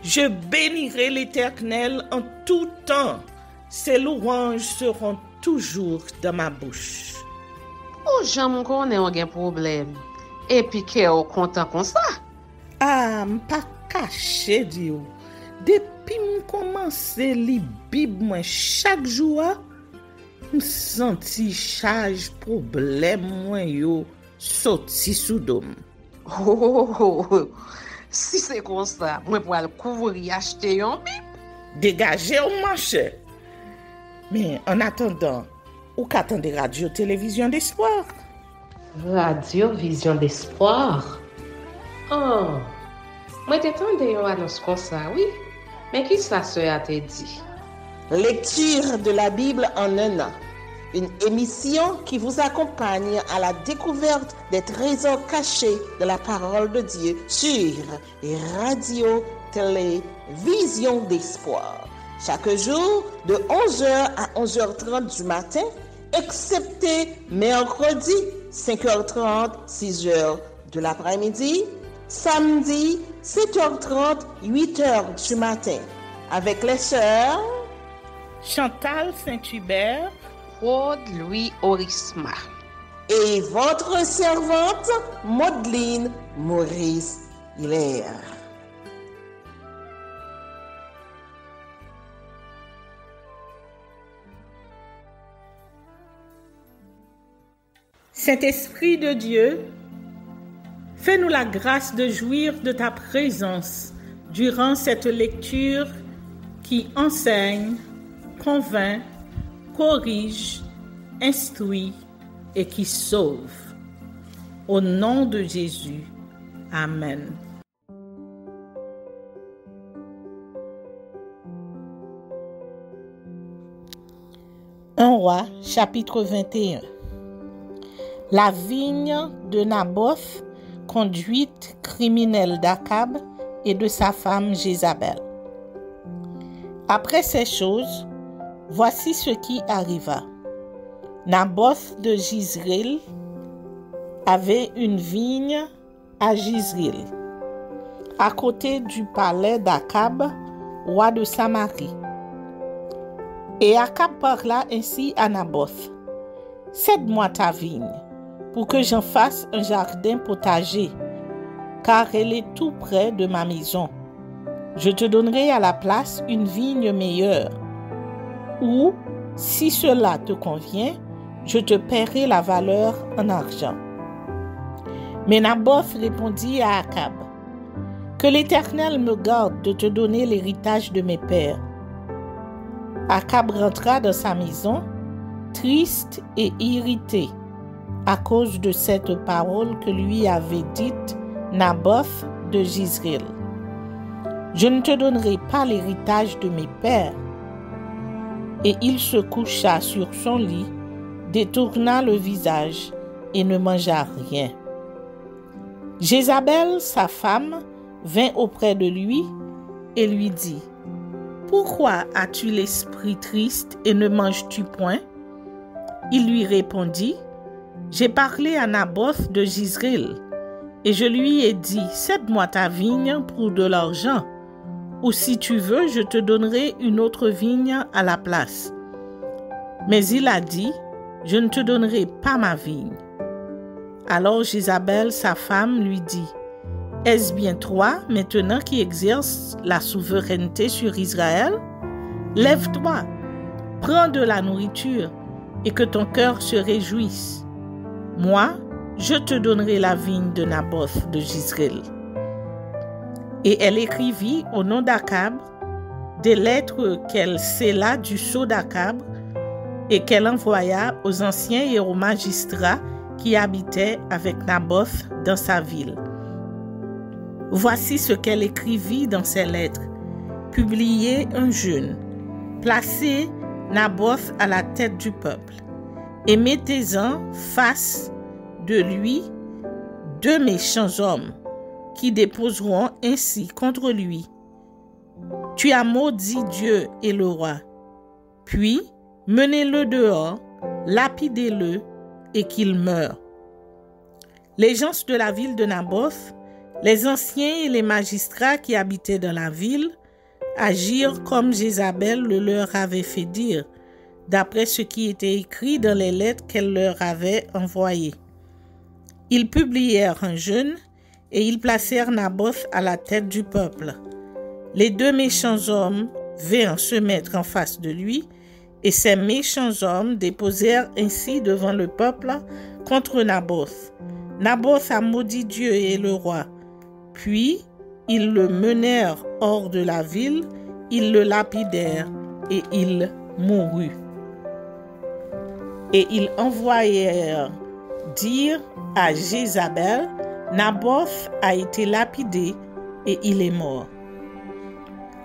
Je bénirai l'Éternel en tout temps. Ses louanges seront toujours dans ma bouche. Oh, j'aime qu'on ait un problème. Et puis qu'elle est content comme ça. Ah, m'pas caché, Dieu. Depuis que commence à lire Bible chaque jour, je senti charge problème moi yo sorti sous dôme. Oh, si c'est comme ça, moi pour le couvrir acheter un Bible. Dégagez au marché. Mais en attendant, ou qu'attendez radio télévision d'espoir? Radio Vision d'Espoir. Oh, moi t'attendais une annonce comme ça, oui. Mais qui ça a te dit? Lecture de la Bible en un an. Une émission qui vous accompagne à la découverte des trésors cachés de la parole de Dieu sur Radio Télévision d'Espoir. Chaque jour de 11h à 11h30 du matin, excepté mercredi 5h30, 6h de l'après-midi, samedi 7h30, 8h du matin, avec les sœurs Chantal Saint-Hubert, Claude Louis Orisma et votre servante Maudeline Maurice Hilaire. Saint-Esprit de Dieu, fais-nous la grâce de jouir de ta présence durant cette lecture qui enseigne, convainc, corrige, instruit et qui sauve. Au nom de Jésus. Amen. Un roi, chapitre 21. La vigne de Naboth, conduite criminelle d'Akab et de sa femme Jézabel. Après ces choses, voici ce qui arriva. Naboth de Jizréel avait une vigne à Jizréel, à côté du palais d'Akab, roi de Samarie. Et Akab parla ainsi à Naboth: cède-moi ta vigne, pour que j'en fasse un jardin potager, car elle est tout près de ma maison. Je te donnerai à la place une vigne meilleure, ou, si cela te convient, je te paierai la valeur en argent. Mais Naboth répondit à Akab: que l'Éternel me garde de te donner l'héritage de mes pères. Akab rentra dans sa maison, triste et irrité, à cause de cette parole que lui avait dite Naboth de Jizréel. Je ne te donnerai pas l'héritage de mes pères. Et il se coucha sur son lit, détourna le visage et ne mangea rien. Jézabel, sa femme, vint auprès de lui et lui dit: pourquoi as-tu l'esprit triste et ne manges-tu point? Il lui répondit: j'ai parlé à Naboth de Jizréel, et je lui ai dit: cède-moi ta vigne pour de l'argent, ou si tu veux, je te donnerai une autre vigne à la place. Mais il a dit: je ne te donnerai pas ma vigne. Alors Jézabel, sa femme, lui dit: est-ce bien toi, maintenant qui exerces la souveraineté sur Israël? Lève-toi, prends de la nourriture, et que ton cœur se réjouisse. Moi, je te donnerai la vigne de Naboth de Jizréel. Et elle écrivit au nom d'Akab des lettres qu'elle scella du sceau d'Akab et qu'elle envoya aux anciens et aux magistrats qui habitaient avec Naboth dans sa ville. Voici ce qu'elle écrivit dans ces lettres. Publiez un jeûne, placez Naboth à la tête du peuple, et mettez-en face de lui 2 méchants hommes qui déposeront ainsi contre lui: tu as maudit Dieu et le roi. Puis menez-le dehors, lapidez-le et qu'il meure. Les gens de la ville de Naboth Les anciens et les magistrats qui habitaient dans la ville agirent comme Jézabel le leur avait fait dire, d'après ce qui était écrit dans les lettres qu'elle leur avait envoyées. Ils publièrent un jeûne et ils placèrent Naboth à la tête du peuple. Les deux méchants hommes vinrent se mettre en face de lui, et ces méchants hommes déposèrent ainsi devant le peuple contre Naboth. Naboth a maudit Dieu et le roi. Puis, ils le menèrent hors de la ville, ils le lapidèrent et il mourut. Et ils envoyèrent dire à Jézabel, Naboth a été lapidé et il est mort.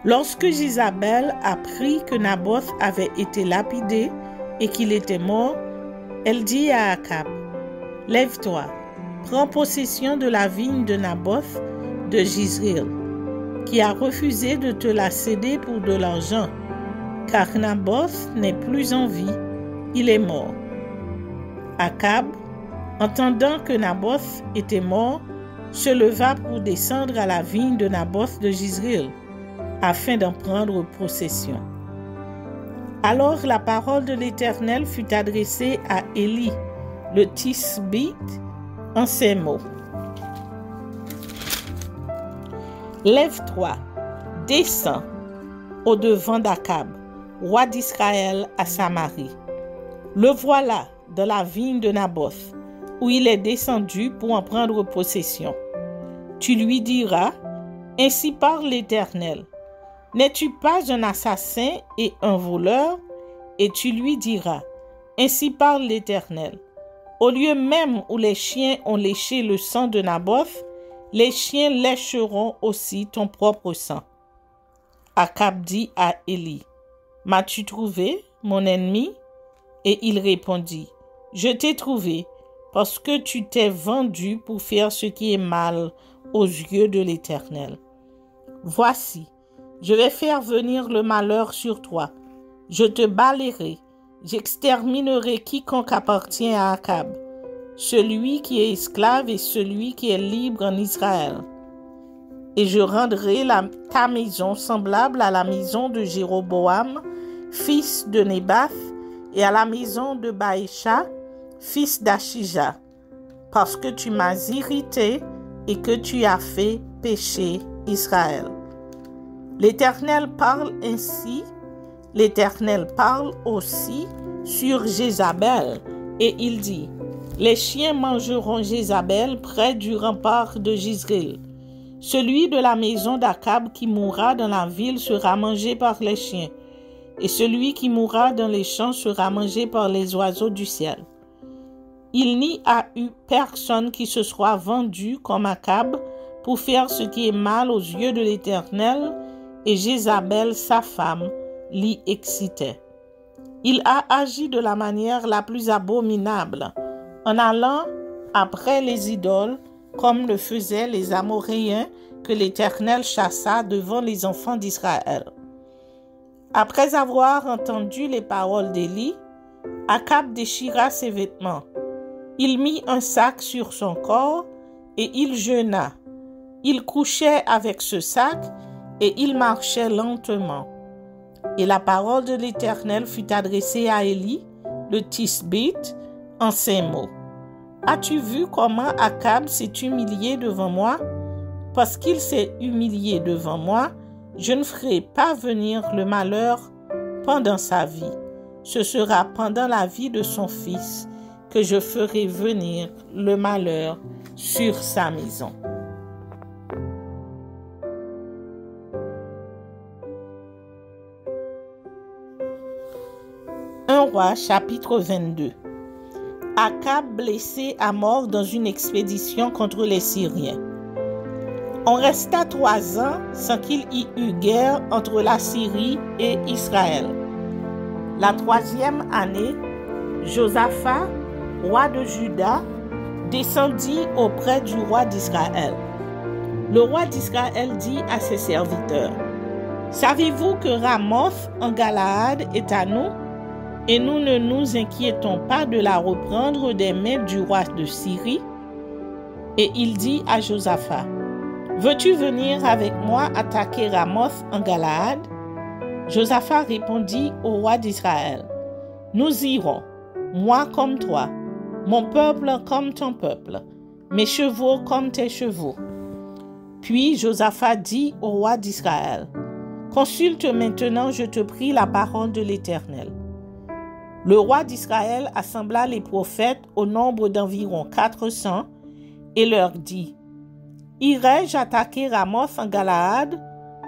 Lorsque Jézabel apprit que Naboth avait été lapidé et qu'il était mort, elle dit à Akab, « Lève-toi, prends possession de la vigne de Naboth de Jizréel, qui a refusé de te la céder pour de l'argent, car Naboth n'est plus en vie, il est mort. » Akab, entendant que Naboth était mort, se leva pour descendre à la vigne de Naboth de Jizréel, afin d'en prendre possession. Alors la parole de l'Éternel fut adressée à Élie, le Tisbite, en ces mots. Lève-toi, descends au-devant d'Akab, roi d'Israël à Samarie. Le voilà dans la vigne de Naboth, où il est descendu pour en prendre possession. Tu lui diras, ainsi parle l'Éternel. N'es-tu pas un assassin et un voleur? Et tu lui diras, ainsi parle l'Éternel. Au lieu même où les chiens ont léché le sang de Naboth, les chiens lécheront aussi ton propre sang. Akab dit à Élie, m'as-tu trouvé, mon ennemi? Et il répondit, je t'ai trouvé, parce que tu t'es vendu pour faire ce qui est mal aux yeux de l'Éternel. Voici, je vais faire venir le malheur sur toi. Je te balayerai, j'exterminerai quiconque appartient à Akab, celui qui est esclave et celui qui est libre en Israël. Et je rendrai ta maison semblable à la maison de Jéroboam, fils de Nébath, et à la maison de Baïcha, fils d'Achija, parce que tu m'as irrité et que tu as fait pécher Israël. L'Éternel parle ainsi, l'Éternel parle aussi sur Jézabel, et il dit, les chiens mangeront Jézabel près du rempart de Jizréel. Celui de la maison d'Akab qui mourra dans la ville sera mangé par les chiens, et celui qui mourra dans les champs sera mangé par les oiseaux du ciel. Il n'y a eu personne qui se soit vendu comme Akab pour faire ce qui est mal aux yeux de l'Éternel, et Jézabel, sa femme, l'y excitait. Il a agi de la manière la plus abominable, en allant après les idoles, comme le faisaient les Amoréens que l'Éternel chassa devant les enfants d'Israël. Après avoir entendu les paroles d'Élie, Akab déchira ses vêtements. Il mit un sac sur son corps et il jeûna. Il couchait avec ce sac et il marchait lentement. Et la parole de l'Éternel fut adressée à Élie, le Tisbite, en ces mots. As-tu vu comment Akab s'est humilié devant moi? Parce qu'il s'est humilié devant moi, je ne ferai pas venir le malheur pendant sa vie. Ce sera pendant la vie de son fils que je ferai venir le malheur sur sa maison. Un roi, chapitre 22. Akab blessé à mort dans une expédition contre les Syriens. On resta 3 ans sans qu'il y eût guerre entre la Syrie et Israël. La 3e année, Josaphat, roi de Juda, descendit auprès du roi d'Israël. Le roi d'Israël dit à ses serviteurs, « Savez-vous que Ramoth en Galaad est à nous, et nous ne nous inquiétons pas de la reprendre des mains du roi de Syrie? » Et il dit à Josaphat, « veux-tu venir avec moi attaquer Ramoth en Galaad? Josaphat répondit au roi d'Israël, nous irons, moi comme toi, mon peuple comme ton peuple, mes chevaux comme tes chevaux. Puis Josaphat dit au roi d'Israël, consulte maintenant, je te prie, la parole de l'Éternel. Le roi d'Israël assembla les prophètes au nombre d'environ 400 et leur dit, irai-je attaquer Ramoth en Galaad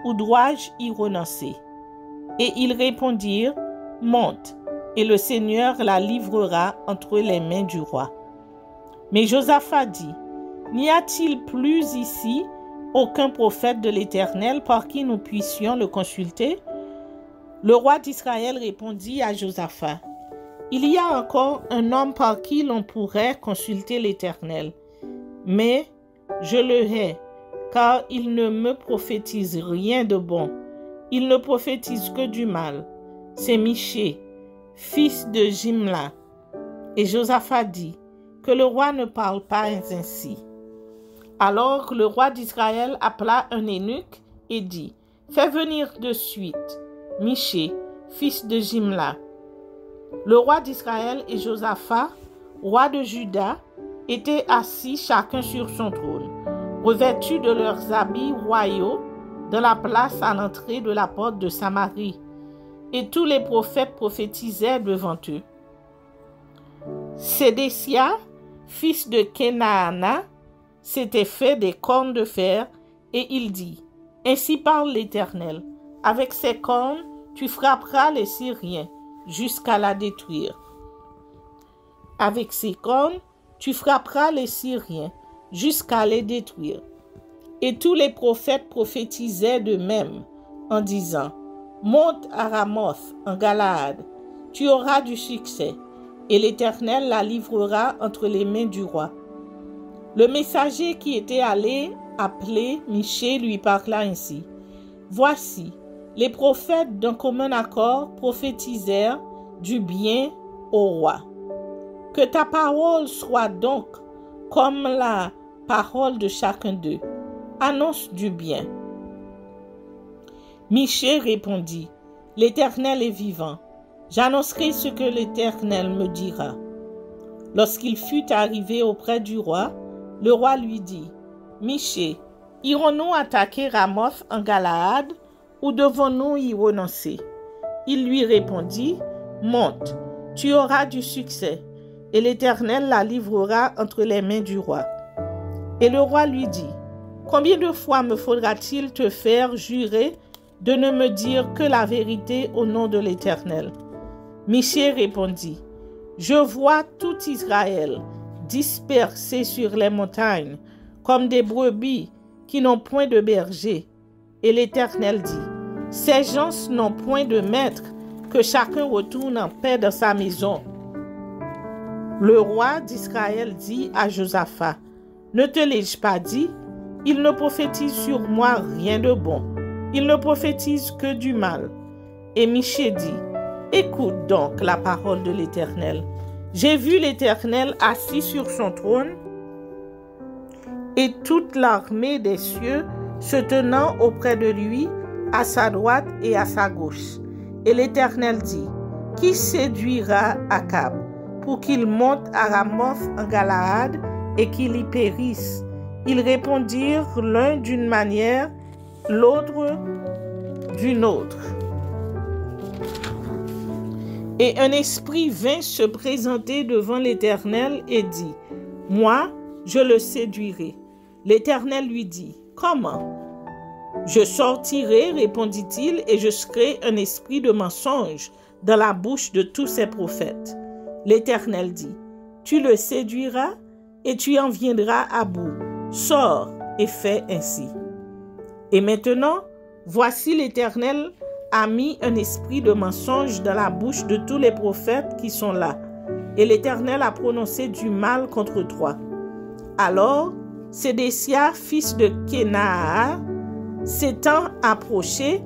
ou dois-je y renoncer? Et ils répondirent, monte, et le Seigneur la livrera entre les mains du roi. Mais Josaphat dit, n'y a-t-il plus ici aucun prophète de l'Éternel par qui nous puissions le consulter? Le roi d'Israël répondit à Josaphat, il y a encore un homme par qui l'on pourrait consulter l'Éternel, mais je le hais, car il ne me prophétise rien de bon. Il ne prophétise que du mal. C'est Michée, fils de Jimla. Et Josaphat dit, que le roi ne parle pas ainsi. Alors le roi d'Israël appela un eunuque et dit, fais venir de suite Michée, fils de Jimla. Le roi d'Israël et Josaphat, roi de Juda, étaient assis chacun sur son trône, revêtus de leurs habits royaux, dans la place à l'entrée de la porte de Samarie, et tous les prophètes prophétisaient devant eux. Sédécia, fils de Kenaana, s'était fait des cornes de fer, et il dit, ainsi parle l'Éternel, avec ces cornes, tu frapperas les Syriens, jusqu'à la détruire. Avec ces cornes, tu frapperas les Syriens, jusqu'à les détruire. Et tous les prophètes prophétisaient de même, en disant, monte à Ramoth, en Galaad, tu auras du succès, et l'Éternel la livrera entre les mains du roi. Le messager qui était allé appeler Michée lui parla ainsi, voici, les prophètes d'un commun accord prophétisèrent du bien au roi. Que ta parole soit donc comme la parole de chacun d'eux. Annonce du bien. Michée répondit, l'Éternel est vivant. J'annoncerai ce que l'Éternel me dira. Lorsqu'il fut arrivé auprès du roi, le roi lui dit, Michée, irons-nous attaquer Ramoth en Galaad ou devons-nous y renoncer? Il lui répondit, monte, tu auras du succès, et l'Éternel la livrera entre les mains du roi. Et le roi lui dit, combien de fois me faudra-t-il te faire jurer de ne me dire que la vérité au nom de l'Éternel? Michée répondit, je vois tout Israël dispersé sur les montagnes, comme des brebis qui n'ont point de berger. Et l'Éternel dit, ces gens n'ont point de maître, que chacun retourne en paix dans sa maison. Le roi d'Israël dit à Josaphat, ne te l'ai-je pas dit? Il ne prophétise sur moi rien de bon. Il ne prophétise que du mal. Et Michée dit, écoute donc la parole de l'Éternel. J'ai vu l'Éternel assis sur son trône et toute l'armée des cieux se tenant auprès de lui, à sa droite et à sa gauche. Et l'Éternel dit, qui séduira Akab pour qu'il monte à Ramoth en Galaad et qu'il y périsse? Ils répondirent l'un d'une manière, l'autre d'une autre. Et un esprit vint se présenter devant l'Éternel et dit, moi, je le séduirai. L'Éternel lui dit, comment? Je sortirai, répondit-il, et je serai un esprit de mensonge dans la bouche de tous ces prophètes. L'Éternel dit, tu le séduiras et tu en viendras à bout. Sors et fais ainsi. Et maintenant, voici l'Éternel a mis un esprit de mensonge dans la bouche de tous les prophètes qui sont là, et l'Éternel a prononcé du mal contre toi. Alors, Sédécia, fils de Kenaa, s'étant approché,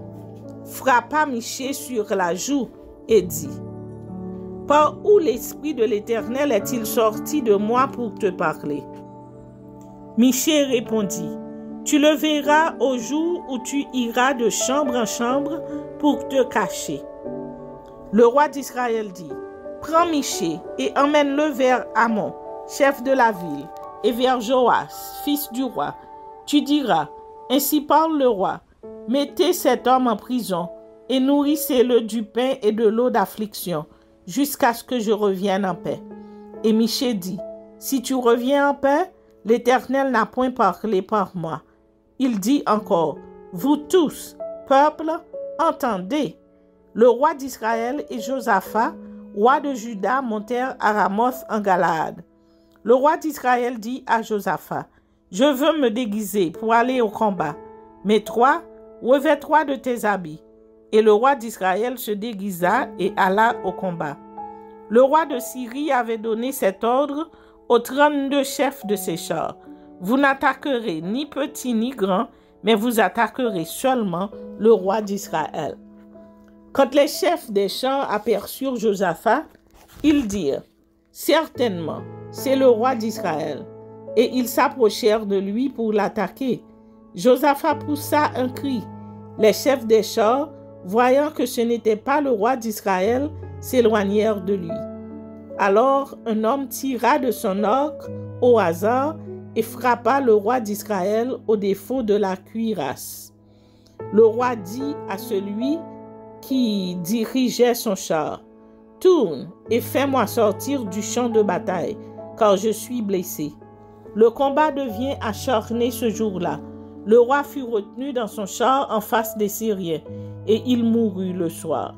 frappa Michée sur la joue et dit, par où l'esprit de l'Éternel est-il sorti de moi pour te parler? Michée répondit, Tu le verras au jour où tu iras de chambre en chambre pour te cacher. Le roi d'Israël dit, prends Michée et emmène-le vers Amon, chef de la ville, et vers Joas, fils du roi. Tu diras, ainsi parle le roi, mettez cet homme en prison et nourrissez-le du pain et de l'eau d'affliction jusqu'à ce que je revienne en paix. Et Michée dit, si tu reviens en paix, l'Éternel n'a point parlé par moi. Il dit encore, vous tous, peuple, entendez. Le roi d'Israël et Josaphat, roi de Juda, montèrent à Ramoth en Galaad. Le roi d'Israël dit à Josaphat, je veux me déguiser pour aller au combat. Mais toi, revêts-toi de tes habits. Et le roi d'Israël se déguisa et alla au combat. Le roi de Syrie avait donné cet ordre aux 32 chefs de ses chars. Vous n'attaquerez ni petit ni grand, mais vous attaquerez seulement le roi d'Israël. Quand les chefs des chars aperçurent Josaphat, ils dirent, certainement, c'est le roi d'Israël. Et ils s'approchèrent de lui pour l'attaquer. Josaphat poussa un cri. Les chefs des chars, voyant que ce n'était pas le roi d'Israël, s'éloignèrent de lui. Alors un homme tira de son arc au hasard et frappa le roi d'Israël au défaut de la cuirasse. Le roi dit à celui qui dirigeait son char, « Tourne et fais-moi sortir du champ de bataille, car je suis blessé. » Le combat devient acharné ce jour-là. Le roi fut retenu dans son char en face des Syriens, et il mourut le soir.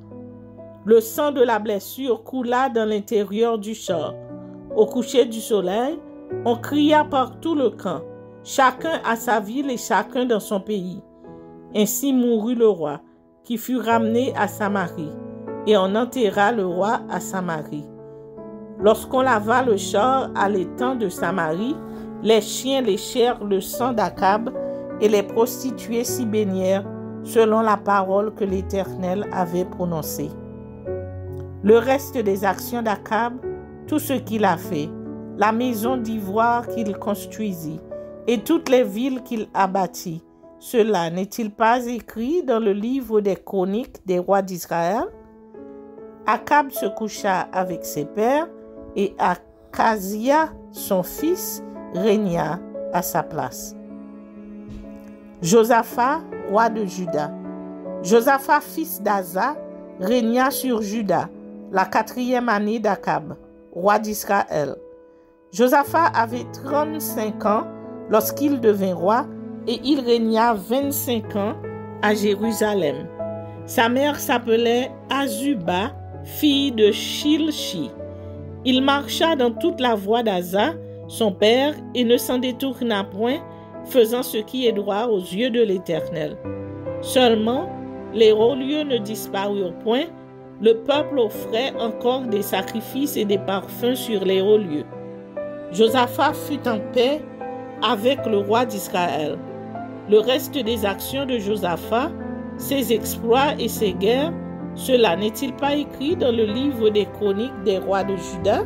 Le sang de la blessure coula dans l'intérieur du char. Au coucher du soleil, on cria par tout le camp, chacun à sa ville et chacun dans son pays. Ainsi mourut le roi, qui fut ramené à Samarie, et on enterra le roi à Samarie. Lorsqu'on lava le char à l'étang de Samarie, les chiens léchèrent le sang d'Akab et les prostituées s'y baignèrent selon la parole que l'Éternel avait prononcée. Le reste des actions d'Akab, tout ce qu'il a fait, la maison d'ivoire qu'il construisit et toutes les villes qu'il a bâties, cela n'est-il pas écrit dans le livre des chroniques des rois d'Israël? Akab se coucha avec ses pères et Akazia, son fils, régna à sa place. Josaphat, roi de Juda. Josaphat, fils d'Asa, régna sur Juda la 4e année d'Akab, roi d'Israël. Josaphat avait 35 ans lorsqu'il devint roi et il régna 25 ans à Jérusalem. Sa mère s'appelait Azuba, fille de Shilchi. Il marcha dans toute la voie d'Asa, son père, et ne s'en détourna point, faisant ce qui est droit aux yeux de l'Éternel. Seulement, les hauts lieux ne disparurent point, le peuple offrait encore des sacrifices et des parfums sur les hauts lieux. Josaphat fut en paix avec le roi d'Israël. Le reste des actions de Josaphat, ses exploits et ses guerres, cela n'est-il pas écrit dans le livre des chroniques des rois de Juda?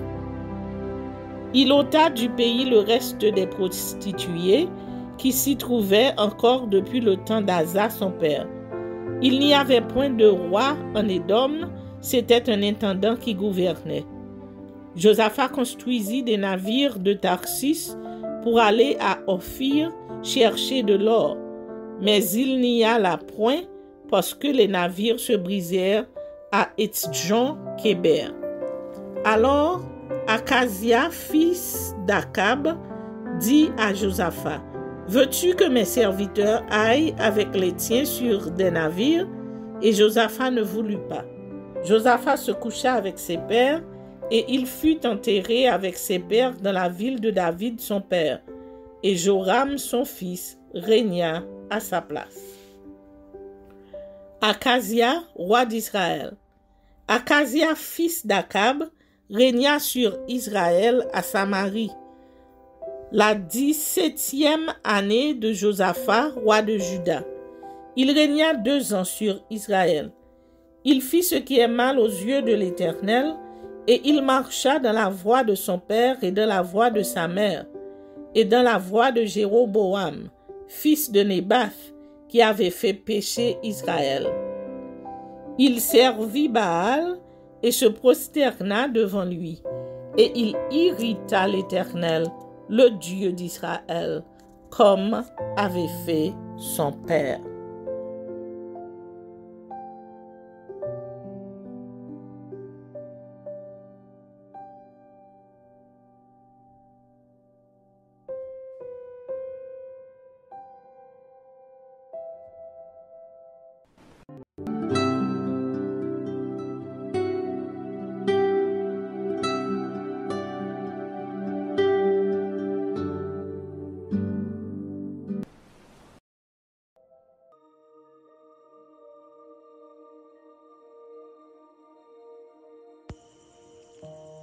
Il ôta du pays le reste des prostituées qui s'y trouvaient encore depuis le temps d'Asa son père. Il n'y avait point de roi en Édom, c'était un intendant qui gouvernait. Josaphat construisit des navires de Tarsis pour aller à Ophir chercher de l'or, mais il n'y alla point parce que les navires se brisèrent à Etzjon-Kéber. Alors Akazia, fils d'Akab, dit à Josaphat, « Veux-tu que mes serviteurs aillent avec les tiens sur des navires? » Et Josaphat ne voulut pas. Josaphat se coucha avec ses pères, et il fut enterré avec ses pères dans la ville de David son père. Et Joram son fils régna à sa place. Akazia, roi d'Israël. Akazia, fils d'Akab, régna sur Israël à Samarie. La 17e année de Josaphat, roi de Juda. Il régna 2 ans sur Israël. Il fit ce qui est mal aux yeux de l'Éternel, et il marcha dans la voie de son père et dans la voie de sa mère, et dans la voie de Jéroboam, fils de Nébath, qui avait fait pécher Israël. Il servit Baal et se prosterna devant lui, et il irrita l'Éternel, le Dieu d'Israël, comme avait fait son père.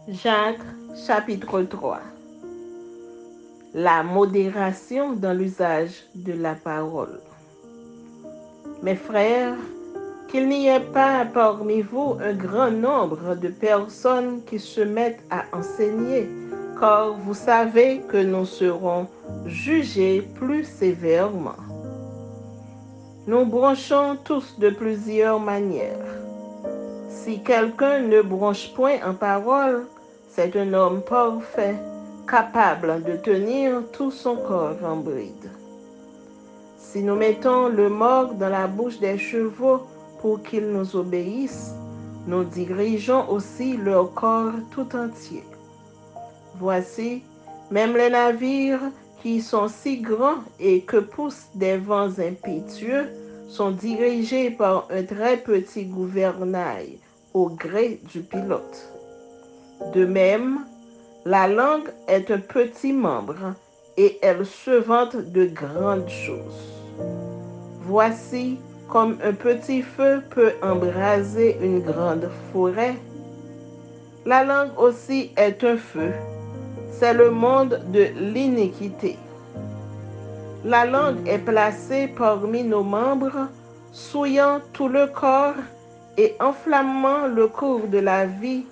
Jacques, chapitre 3. La modération dans l'usage de la parole. Mes frères, qu'il n'y ait pas parmi vous un grand nombre de personnes qui se mettent à enseigner, car vous savez que nous serons jugés plus sévèrement. Nous bronchons tous de plusieurs manières. Si quelqu'un ne bronche point en parole, c'est un homme parfait, capable de tenir tout son corps en bride. Si nous mettons le morgue dans la bouche des chevaux pour qu'ils nous obéissent, nous dirigeons aussi leur corps tout entier. Voici, même les navires qui sont si grands et que poussent des vents impétueux sont dirigés par un très petit gouvernail au gré du pilote. De même, la langue est un petit membre et elle se vante de grandes choses. Voici comme un petit feu peut embraser une grande forêt. La langue aussi est un feu. C'est le monde de l'iniquité. La langue est placée parmi nos membres, souillant tout le corps et enflammant le cours de la vie,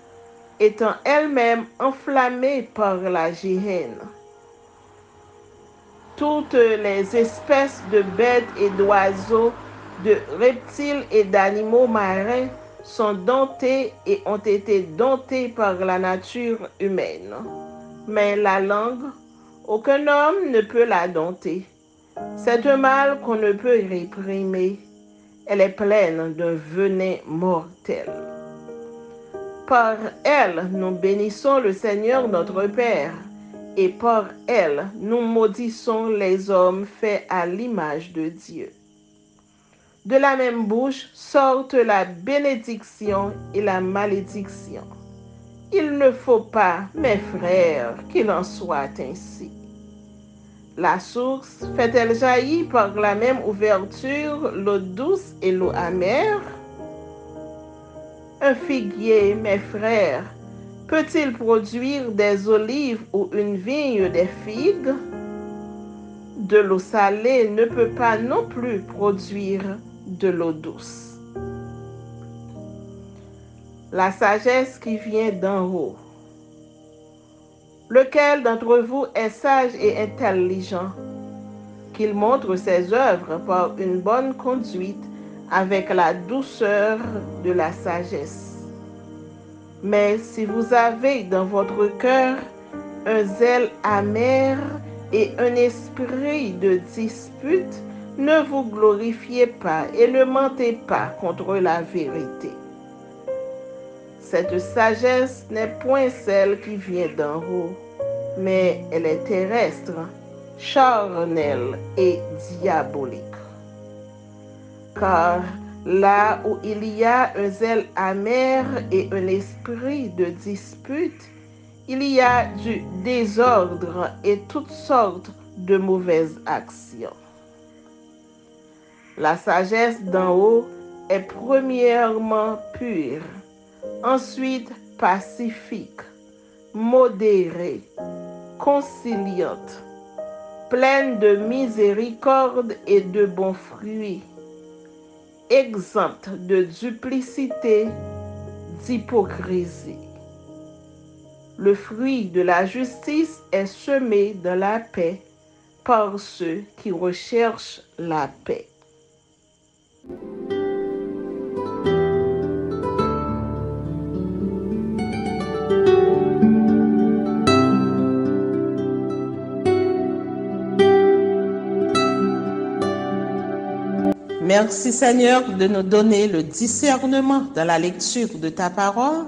étant elle-même enflammée par la géhenne. Toutes les espèces de bêtes et d'oiseaux, de reptiles et d'animaux marins sont domptées et ont été domptées par la nature humaine. Mais la langue, aucun homme ne peut la dompter. C'est un mal qu'on ne peut réprimer. Elle est pleine d'un venin mortel. Par elle, nous bénissons le Seigneur notre Père, et par elle, nous maudissons les hommes faits à l'image de Dieu. De la même bouche sortent la bénédiction et la malédiction. Il ne faut pas, mes frères, qu'il en soit ainsi. La source fait-elle jaillir par la même ouverture l'eau douce et l'eau amère? Un figuier, mes frères, peut-il produire des olives ou une vigne des figues? De l'eau salée ne peut pas non plus produire de l'eau douce. La sagesse qui vient d'en haut. Lequel d'entre vous est sage et intelligent? Qu'il montre ses œuvres par une bonne conduite avec la douceur de la sagesse. Mais si vous avez dans votre cœur un zèle amer et un esprit de dispute, ne vous glorifiez pas et ne mentez pas contre la vérité. Cette sagesse n'est point celle qui vient d'en haut, mais elle est terrestre, charnelle et diabolique. Car là où il y a un zèle amer et un esprit de dispute, il y a du désordre et toutes sortes de mauvaises actions. La sagesse d'en haut est premièrement pure, ensuite pacifique, modérée, conciliante, pleine de miséricorde et de bons fruits, exempte de duplicité, d'hypocrisie. Le fruit de la justice est semé dans la paix par ceux qui recherchent la paix. Merci Seigneur de nous donner le discernement dans la lecture de ta parole,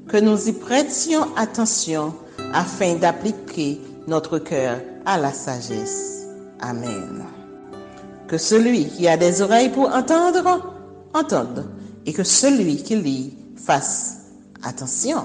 que nous y prêtions attention afin d'appliquer notre cœur à la sagesse. Amen. Que celui qui a des oreilles pour entendre, entende, et que celui qui lit fasse attention.